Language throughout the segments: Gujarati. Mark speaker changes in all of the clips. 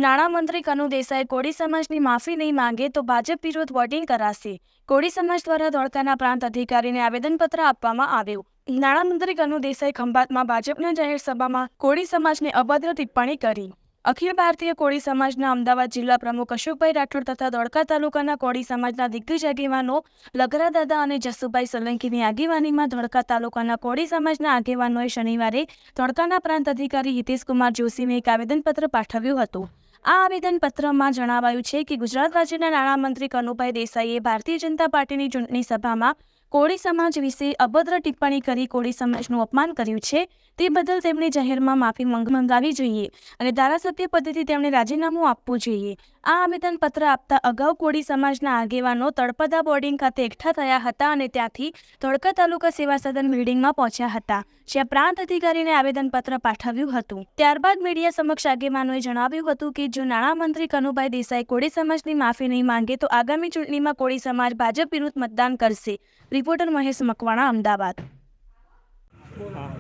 Speaker 1: નાણામંત્રી કનુ દેસાઈ કોળી સમાજની માફી નહીં માંગે તો ભાજપ વિરુદ્ધ વોટિંગ કરાશે. કોળી સમાજ દ્વારા ધોળકાના પ્રાંત અધિકારીને આવેદનપત્ર આપવામાં આવ્યું. નાણામંત્રી કનુ દેસાઈ ખંભાતમાં ભાજપના જાહેર સભામાં કોળી સમાજને અભદ્ર ટિપ્પણી કરી. અખિલ ભારતીય કોળી સમાજના અમદાવાદ જિલ્લા પ્રમુખ અશોકભાઈ રાઠોડ તથા ધોળકા તાલુકાના કોળી સમાજના દિગ્ગજ આગેવાનો લગરા દાદા અને જસુભાઈ સોલંકીની આગેવાનીમાં ધોળકા તાલુકાના કોળી સમાજના આગેવાનોએ શનિવારે ધોળકાના પ્રાંત અધિકારી હિતેશકુમાર જોશીને એક આવેદનપત્ર પાઠવ્યું હતું. આ આવેદનપત્રમાં જણાવાયું છે કે ગુજરાત રાજ્યના નાણામંત્રી કનુભાઈ દેસાઈએ ભારતીય જનતા પાર્ટીની ચૂંટણી સભામાં કોળી સમાજ વિશે અભદ્ર ટિપ્પણી કરી કોળી સમાજનું અપમાન કર્યું છે. તે બદલ તેમણે જાહેરમાં માફી મંગાવવી જોઈએ અને ધારાસભ્ય પદેથી તેમણે રાજીનામું આપવું જોઈએ. આ આવેદનપત્ર આપતા અગાઉ કોળી સમાજના આગેવાનો તળપદા બોર્ડિંગ ખાતે એકઠા થયા હતા અને ત્યાંથી ધોળકા તાલુકા સેવા સદન બિલ્ડિંગમાં પહોંચ્યા હતા, જ્યાં પ્રાંત અધિકારીને આવેદનપત્ર પાઠવ્યું હતું. ત્યારબાદ મીડિયા સમક્ષ આગેવાનોએ જણાવ્યું હતું કે જો નાણામંત્રી કનુભાઈ દેસાઈ કોળી સમાજની માફી નહીં માંગે તો આગામી ચૂંટણીમાં કોળી સમાજ ભાજપ વિરુદ્ધ મતદાન કરશે. રિપોર્ટર મહેશ મકવાણા, અમદાવાદ.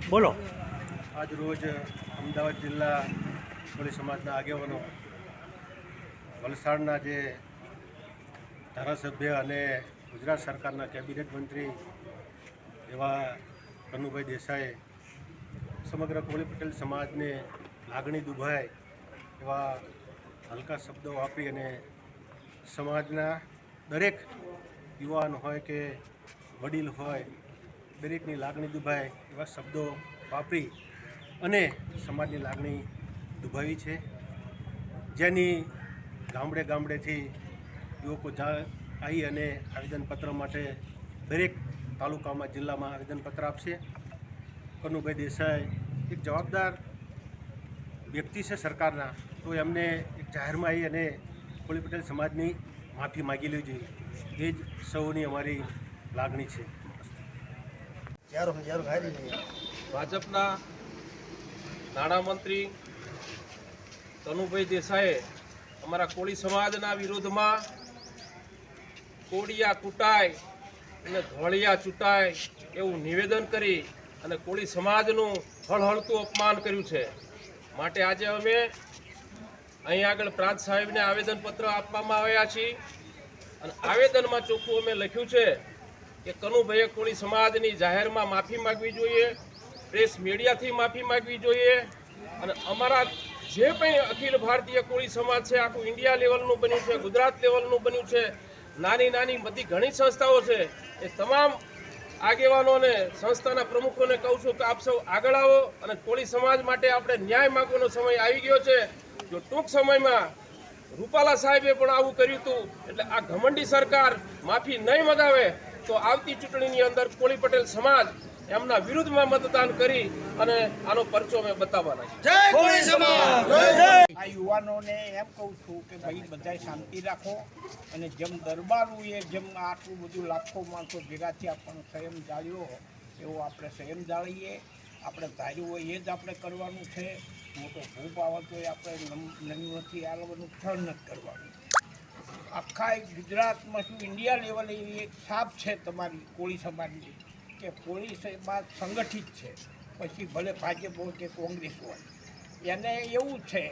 Speaker 2: બોલો.
Speaker 3: આજ રોજ અમદાવાદ જિલ્લા કોળી સમાજના આગેવાનો વલસાડના જે ધારાસભ્ય અને ગુજરાત સરકારના કેબિનેટ મંત્રી એવા કનુભાઈ દેસાઈ સમગ્ર કોળી પટેલ સમાજને લાગણી દુભાય એવા હલકા શબ્દો વાપરી અને સમાજના દરેક યુવાન હોય કે વડીલ હોય દરેકની લાગણી દુભાય એવા શબ્દો વાપરી અને સમાજની લાગણી દુભાવી છે, જેની ગામડે ગામડેથી યુવકો આવી અને આવેદનપત્ર માટે દરેક તાલુકામાં જિલ્લામાં આવેદનપત્ર આપશે. કનુભાઈ દેસાઈ એક જવાબદાર વ્યક્તિ છે સરકારના, તો એમને એક જાહેરમાં આવી અને કોળી પટેલ સમાજની માફી માગી લેવી જોઈએ, એ જ સૌની અમારી લાગણી છે.
Speaker 4: ભાજપના નાણામંત્રી કનુભાઈ દેસાઈએ અમારા કોળી સમાજના વિરોધમાં કોળિયા કૂટાય અને ધોળિયા ચૂંટાય એવું નિવેદન કરી અને કોળી સમાજનું હળહળતું અપમાન કર્યું છે. માટે આજે અમે અહીં આગળ પ્રાંત સાહેબને આવેદનપત્ર આપવામાં આવ્યા છીએ અને આવેદનમાં ચોખ્ખું અમે લખ્યું છે કે કનુભાઈએ કોળી સમાજની જાહેરમાં માફી માગવી જોઈએ, પ્રેસ મીડિયાથી માફી માગવી જોઈએ અને અમારા જે કંઈ અખિલ ભારતીય કોળી સમાજ છે, આખું ઇન્ડિયા લેવલનું બન્યું છે, ગુજરાત લેવલનું બન્યું છે, નાની નાની બધી ઘણી સંસ્થાઓ છે, એ તમામ આગેવાનોને સંસ્થાના પ્રમુખોને કહું છું કે આપ સૌ આગળ આવો અને કોળી સમાજ માટે આપણે ન્યાય માગવાનો સમય આવી ગયો છે. જો ટૂંક સમયમાં રૂપાલા સાહેબે પણ આવું કર્યું હતું, એટલે આ ઘમંડી સરકાર માફી નહીં મગાવે તો આવતી ચૂંટણીની અંદર કોળી પટેલ સમાજ એમના વિરુદ્ધમાં મતદાન કરી અને આનો પરચો અમે બતાવવાના છે.
Speaker 5: આ યુવાનોને એમ કહું છું કે ભાઈ બધાય શાંતિ રાખો અને જેમ દરબારોએ જેમ આટલું બધું લાખો માણસો ભેગા થયા પણ સંયમ જાળ્યો એવો આપણે સંયમ જાળીએ. આપણે ધાર્યું હોય એ જ આપણે કરવાનું છે. મોટો ભૂપ આવે તો એ આપણે નથી આલવાનું, થળ નથી કરવાનું. આખા ગુજરાતમાં શું ઇન્ડિયા લેવલે એવી એક છાપ છે તમારી કોળી સમાજની કે કોળી સમાજ સંગઠિત છે, પછી ભલે ભાજપ હોય કે કોંગ્રેસ હોય. એને એવું છે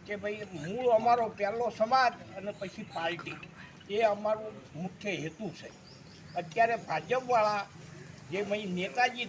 Speaker 5: કે ભાઈ મૂળ અમારો પહેલો સમાજ અને પછી પાર્ટી, એ અમારું મુખ્ય હેતુ છે. અત્યારે ભાજપવાળા જે ભાઈ નેતાજી